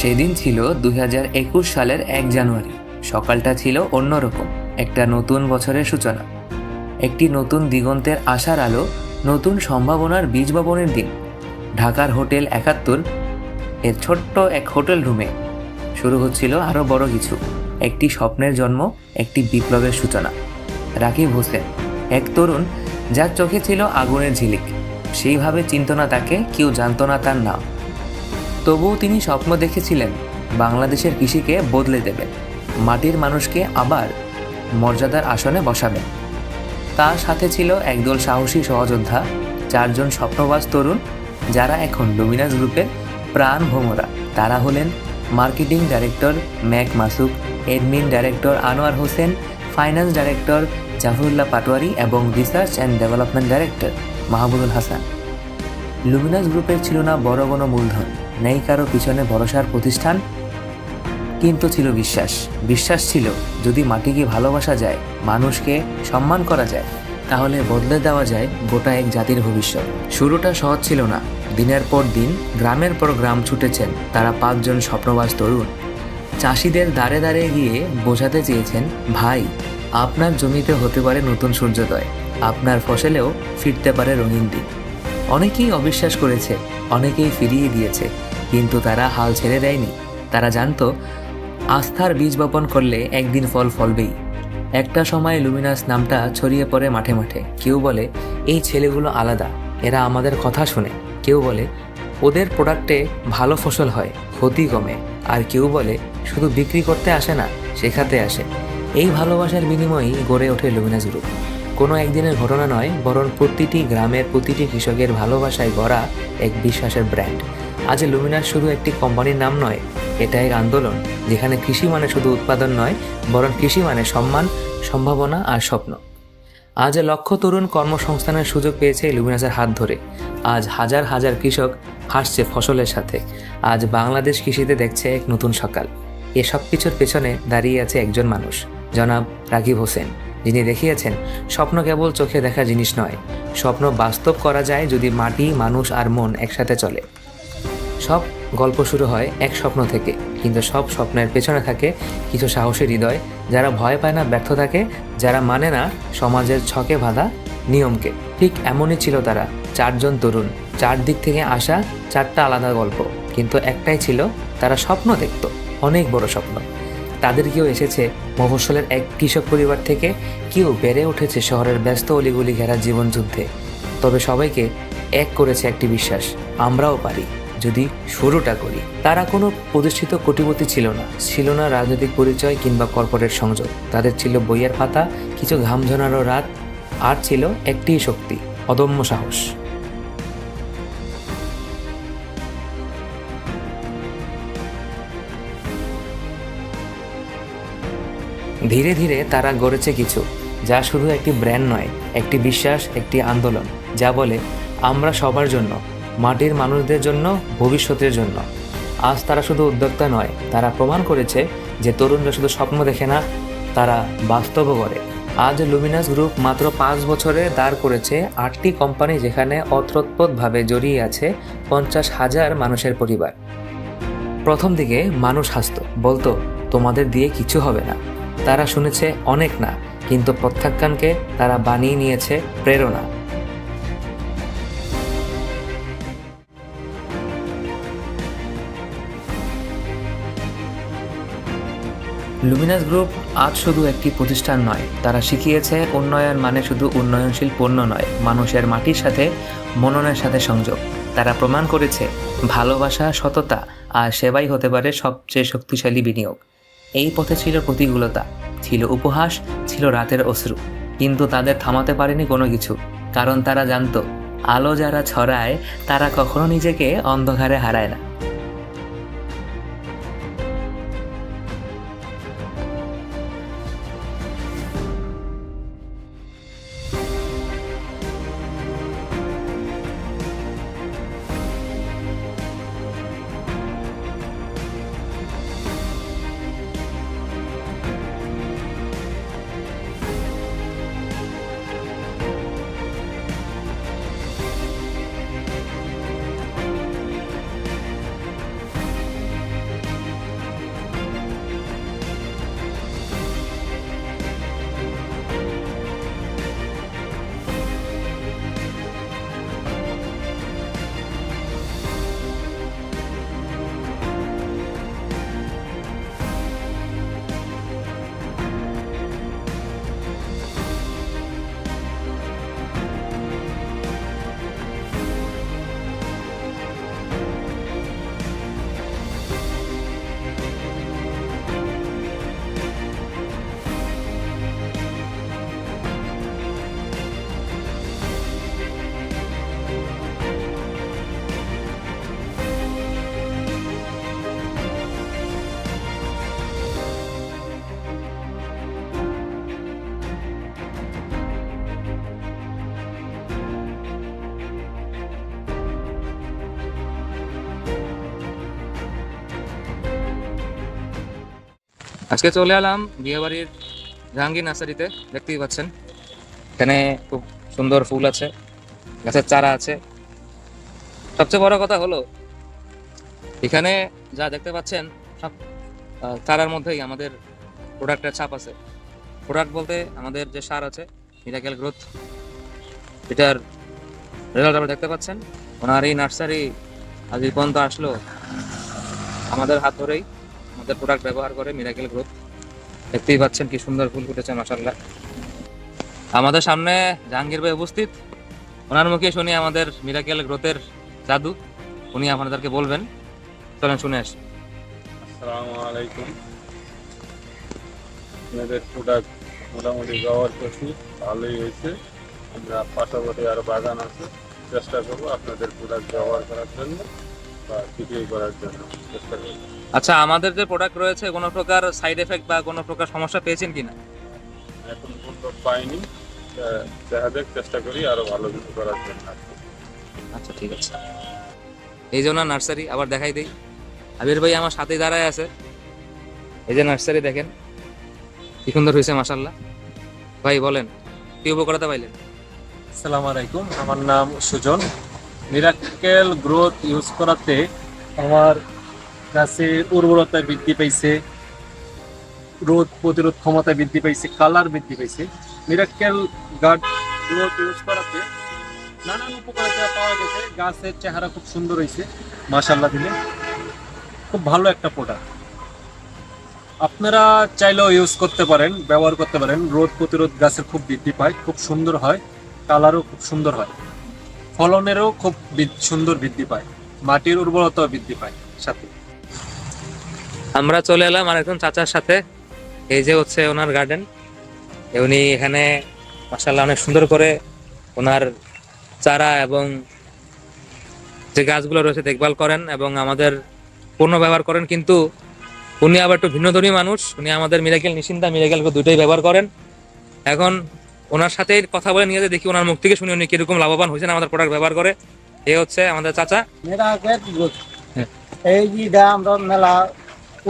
সেদিন ছিল 2021 সালের 1 জানুয়ারি। সকালটা ছিল অন্যরকম, একটা নতুন বছরের সূচনা, একটি নতুন দিগন্তের আশার আলো, নতুন সম্ভাবনার বীজ বপনের দিন। ঢাকার হোটেল 71 এর ছোট্ট এক হোটেল রুমে শুরু হচ্ছিল আরও বড় কিছু, একটি স্বপ্নের জন্ম, একটি বিপ্লবের সূচনা। রাকিব হোসেন, এক তরুণ যার চোখে ছিল আগুনের ঝিলিক। সেইভাবে চিনত না তাকে, কেউ জানত না তার নাম। তবুও তিনি স্বপ্ন দেখেছিলেন বাংলাদেশের কৃষিকে বদলে দেবেন, মাটির মানুষকে আবার মর্যাদার আসনে বসাবেন। তার সাথে ছিল একদল সাহসী সহযোদ্ধা, 4 জন স্বপ্নবাজ তরুণ, যারা এখন লুমিনাস গ্রুপের প্রাণ ভোমরা। তারা হলেন marketing director Megh Masuk, admin director Anwar Hossain, finance director Zafrullah Patwari এবং research and development director Mahmudul Hasan. Luminous গ্রুপের ছিল না বড় কোনো মূলধন, নেই কারো পিছনে ভরসার প্রতিষ্ঠান, কিন্তু ছিল বিশ্বাস। বিশ্বাস ছিল যদি মাটিকে ভালোবাসা যায়, মানুষকে সম্মান করা যায়, তাহলে বদলে দেওয়া যায় গোটা এক জাতির ভবিষ্যৎ। শুরুটা সহজ ছিল না। দিনের পর দিন, গ্রামের পর গ্রাম ছুটেছেন তারা 5 জন স্বপ্নবাজ তরুণ। চাষিদের দাঁড়ে দাঁড়িয়ে গিয়ে বোঝাতে চেয়েছেন, ভাই, আপনার জমিতে হতে পারে নতুন সূর্যোদয়, আপনার ফসলেও ফিরতে পারে রঙিন দিন। অনেকেই অবিশ্বাস করেছে, অনেকেই ফিরিয়ে দিয়েছে, কিন্তু তারা হাল ছেড়ে দেয়নি। তারা জানতো আস্থার বীজ বপন করলে একদিন ফল ফলবেই। একটা সময় লুমিনাস নামটা ছড়িয়ে পড়ে মাঠে মাঠে। কেউ বলে এই ছেলেগুলো আলাদা, এরা আমাদের কথা শুনে। কেউ বলে ওদের প্রোডাক্টে ভালো ফসল হয়, ক্ষতি কমে। আর কেউ বলে শুধু বিক্রি করতে আসে না, শেখাতে আসে। এই ভালোবাসার বিনিময়েই গড়ে ওঠে লুমিনাস গ্রুপ। কোনো একদিনের ঘটনা নয়, বরং প্রতিটি গ্রামের প্রতিটি কৃষকের ভালোবাসায় গড়া এক বিশ্বাসের ব্র্যান্ড। আজ লুমিনাস শুধু একটি কোম্পানির নাম নয়, এটা এক আন্দোলন, যেখানে কৃষি মানে শুধু উৎপাদন নয়, বরং কৃষি মানে সম্মান, সম্ভাবনা আর স্বপ্ন। আজ লক্ষ তরুণ কর্মসংস্থানের সুযোগ পেয়েছে লুমিনাসের হাত ধরে। আজ হাজার হাজার কৃষক হাসছে ফসলের সাথে। আজ বাংলাদেশ কৃষিতে দেখছে এক নতুন সকাল। এসব কিছুর পেছনে দাঁড়িয়ে আছে একজন মানুষ, জনাব রাকিব হোসেন, যিনি দেখিয়েছেন স্বপ্ন কেবল চোখে দেখা জিনিস নয়, স্বপ্ন বাস্তব করা যায় যদি মাটি, মানুষ আর মন একসাথে চলে। সব গল্প শুরু হয় এক স্বপ্ন থেকে, কিন্তু সব স্বপ্নের পেছনে থাকে কিছু সাহসী হৃদয়, যারা ভয় পায় না ব্যর্থতাকে, যারা মানে না সমাজের ছকে বাঁধা নিয়মকে। ঠিক এমনই ছিল তারা, 4 জন তরুণ, 4 দিক থেকে আসা 4টা আলাদা গল্প, কিন্তু একটাই ছিল, তারা স্বপ্ন দেখত, অনেক বড় স্বপ্ন। তাদের কেউ এসেছে মফস্বলের এক কৃষক পরিবার থেকে, কেউ বেড়ে উঠেছে শহরের ব্যস্ত অলিগলি ঘেরা জীবনযুদ্ধে। তবে সবাইকে এক করেছে একটি বিশ্বাস, আমরাও পারি যদি শুরুটা করি। তারা কোনো প্রতিষ্ঠিত কোটিপতি ছিল না, ছিল না রাজনৈতিক পরিচয় কিংবা কর্পোরেট সংযোগ। তাদের ছিল বইয়ের পাতা, কিছু ঘাম ঝরানো রাত, আর ছিল একটিই শক্তি, অদম্য সাহস। ধীরে ধীরে তারা গড়েছে কিছু, যা শুধু একটি ব্র্যান্ড নয়, একটি বিশ্বাস, একটি আন্দোলন, যা বলে আমরা সবার জন্য, মাটির মানুষদের জন্য, ভবিষ্যতের জন্য। আজ তারা শুধু উদ্যোক্তা নয়, তারা প্রমাণ করেছে যে তরুণরা শুধু স্বপ্ন দেখে না, তারা বাস্তবও করে। আজ লুমিনাস গ্রুপ মাত্র 5 বছরে দাঁড় করেছে 8টি কোম্পানি, যেখানে অতপ্রতভাবে জড়িয়ে আছে 50,000 মানুষের পরিবার। প্রথম দিকে মানুষ হাসত, বলতো তোমাদের দিয়ে কিছু হবে না। তারা শুনেছে অনেক না, কিন্তু প্রত্যাখ্যানকে তারা বানিয়ে নিয়েছে প্রেরণা। লুমিনাস গ্রুপ আজ শুধু একটি প্রতিষ্ঠান নয়, তারা শিখিয়েছে উন্নয়ন মানে শুধু উন্নয়নশীল পণ্য নয়, মানুষের মাটির সাথে, মননের সাথে সংযোগ। তারা প্রমাণ করেছে ভালোবাসা, সততা আর সেবাই হতে পারে সবচেয়ে শক্তিশালী বিনিয়োগ। এই পথে ছিল প্রতিকূলতা, ছিল উপহাস, ছিল রাতের অশ্রু, কিন্তু তাদের থামাতে পারেনি কোনো কিছু, কারণ তারা জানতো আলো যারা ছড়ায় তারা কখনো নিজেকে অন্ধকারে হারায় না। আজকে চলে এলাম বিয়েবাড়ির জাহাঙ্গীর নার্সারিতে। দেখতেই পাচ্ছেন এখানে খুব সুন্দর ফুল আছে, গাছের চারা আছে। সবচেয়ে বড় কথা হলো এখানে যা দেখতে পাচ্ছেন সব চারার মধ্যেই আমাদের প্রোডাক্টের ছাপ আছে। প্রোডাক্ট বলতে আমাদের যে সার আছে মিরাকেল গ্রোথ, এটার রেজাল্ট আপনারা দেখতে পাচ্ছেন। ওনার এই নার্সারি আজ এই পর্যন্ত আসলো আমাদের হাত ধরেই, আমাদের প্রোডাক্ট ব্যবহার করে মিরাকেল গ্রোথ। দেখতেই পাচ্ছেন কি সুন্দর ফুল ফুটেছে মাশাআল্লাহ। আমাদের সামনে জাহাঙ্গীর ভাই উপস্থিত, ওনার মুখে শুনি আমাদের মিরাকেল গ্রোথের জাদু। উনি আপনাদেরকে বলবেন, চলেন শুনে আসি। আসসালামু আলাইকুম। আপনাদের প্রোডাক্ট মোটামুটি ব্যবহার করছি, ভালোই হয়েছে। আমরা পাশাপাশি আরও বাগান আছে, চেষ্টা করবো আপনাদের প্রোডাক্ট ব্যবহার করার জন্য বা বিক্রি করার জন্য চেষ্টা করবো। আচ্ছা, আমাদের যে প্রোডাক্ট রয়েছে কোনো প্রকার সাইড এফেক্ট বা কোনো প্রকার সমস্যা পেয়েছেন কিনা? এখন পর্যন্ত পাইনি, দেখা যাক, চেষ্টা করি আরও ভালো কিছু করার জন্য। আচ্ছা ঠিক আছে। এই যে ওনার নার্সারি আবার দেখাই দেই। আবির ভাই আমার সাথেই দাঁড়ায় আছে। এই যে নার্সারি দেখেন কি সুন্দর হয়েছে মাশাআল্লাহ। ভাই বলেন কি উপকারিতা পাইলেন? আসসালামু আলাইকুম, আমার নাম সুজন। মিরাকেল গ্রোথ ইউজ করাতে আমার গাছের উর্বরতা বৃদ্ধি পাইছে, রোদ প্রতিরোধ ক্ষমতা বৃদ্ধি পাইছে, কালার বৃদ্ধি পাইছে। মিরাকেল গার্ড গ্রোথ ইউজ করাতে নানান উপকারিতা পাওয়া গেছে। গাছের চেহারা খুব সুন্দর হয়েছে মাশাআল্লাহ দিলে, খুব ভালো একটা প্রোডাক্ট। আপনারা চাইলেও ইউজ করতে পারেন, ব্যবহার করতে পারেন। রোদ প্রতিরোধ গাছের খুব বৃদ্ধি পায়, খুব সুন্দর হয়, কালারও খুব সুন্দর হয়, ফলনেরও খুব সুন্দর বৃদ্ধি পায়, মাটির উর্বরতাও বৃদ্ধি পায় সাথে। আমরা চলে এলাম আরেকজন চাচার সাথে। এই যে হচ্ছে ওনার গার্ডেন। উনি এখানে মাশাআল্লাহ অনেক সুন্দর করে ওনার চারা এবং যে গাছগুলো রয়েছে দেখভাল করেন এবং আমাদের পণ্য ব্যবহার করেন। কিন্তু উনি আবার একটু ভিন্নধর্মী মানুষ। উনি আমাদের মিরাকেল নিশ্চিন্তা, মিরাকেল দুটোই ব্যবহার করেন। এখন ওনার সাথে কথা বলে নিয়ে দেখি ওনার মুখ থেকে শুনি উনি কিরকম লাভবান হয়েছেন আমাদের প্রোডাক্ট ব্যবহার করে। এই হচ্ছে আমাদের চাচা। মিরাকেল গ্রোথ এই যেটা আমরা মেলা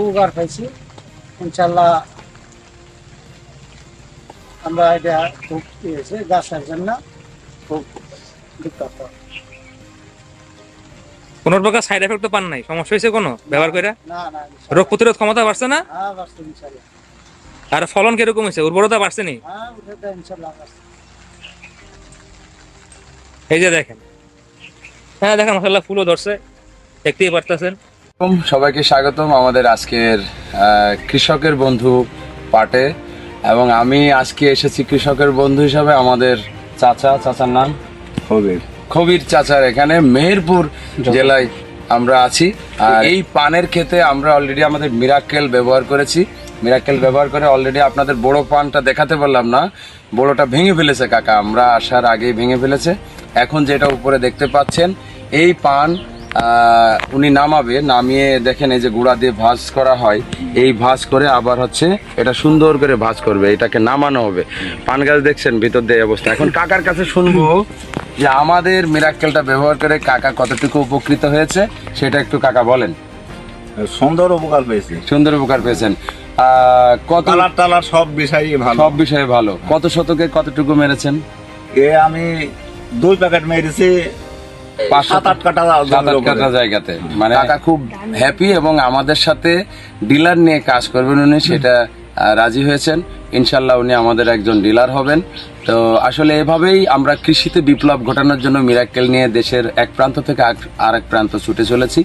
উপকার পাইছি ইনশাল্লাহ। আমরা এটা খুব হয়েছে গাছের জন্য খুব বিখ্যাত। কোনো প্রকার সাইড এফেক্ট তো পান নাই? সমস্যা হয়েছে কোনো ব্যবহার করে? না না, রোগ প্রতিরোধ ক্ষমতা বাড়ছে না? হ্যাঁ বাড়ছে ইনশাল্লাহ। আর ফলন কিরকম হয়েছে? উর্বরতা বাড়ছে নি? হ্যাঁ ওটা ইনশাল্লাহ বাড়ছে। এই যে দেখেন, হ্যাঁ দেখেন মাশাআল্লাহ ফুলও ধরছে, দেখতেই পারতেছেন। সবাইকে স্বাগতম আমাদের আজকের কৃষকের বন্ধু পার্টে। এবং আমি আজকে এসেছি কৃষকের বন্ধু হিসাবে আমাদের চাচার নাম খবির চাচার এখানে মেহেরপুর জেলায় আমরা আছি। আর এই পানের ক্ষেতে আমরা অলরেডি আমাদের মিরাকেল ব্যবহার করেছি। মিরাকেল ব্যবহার করে অলরেডি আপনাদের বড় পানটা দেখাতে পারলাম না, বড়টা ভেঙে ফেলেছে কাকা, আমরা আসার আগেই ভেঙে ফেলেছে। এখন যেটা উপরে দেখতে পাচ্ছেন এই পান উনি নামিয়ে দেখেন এই যে গুঁড়া দিয়ে ভাঁজ করা হয়, এই ভাঁজ করে আবার হচ্ছে এটা সুন্দর করে ভাঁজ করবে, এটাকে নামানো হবে। পান গাছ দেখছেন ভিতর দিয়ে অবস্থা। এখন কাকার কাছে শুনবো যে আমাদের মিরাকেলটা ব্যবহার করে কাকা কতটুকু উপকৃত হয়েছে সেটা একটু কাকা বলেন। সুন্দর উপকার পেয়েছি, সুন্দর উপকার পেয়েছেন। কত টালার সব বিষয়ই ভালো, সব বিষয়ে ভালো। কত শতকে কতটুকু মেরেছেন? এ আমি 2 প্যাকেট মেরেছি 7-8 কাঠা জায়গাতে। মানে কাকা খুব হ্যাপি এবং আমাদের সাথে ডিলার নিয়ে কাজ করবেন উনি, সেটা রাজি হয়েছেন। ইনশাল্লাহ উনি আমাদের একজন ডিলার হবেন। তো আসলে এভাবেই আমরা কৃষিতে বিপ্লব ঘটানোর জন্য মিরাকেল নিয়ে দেশের এক প্রান্ত থেকে আরেক প্রান্ত ছুটে চলেছি।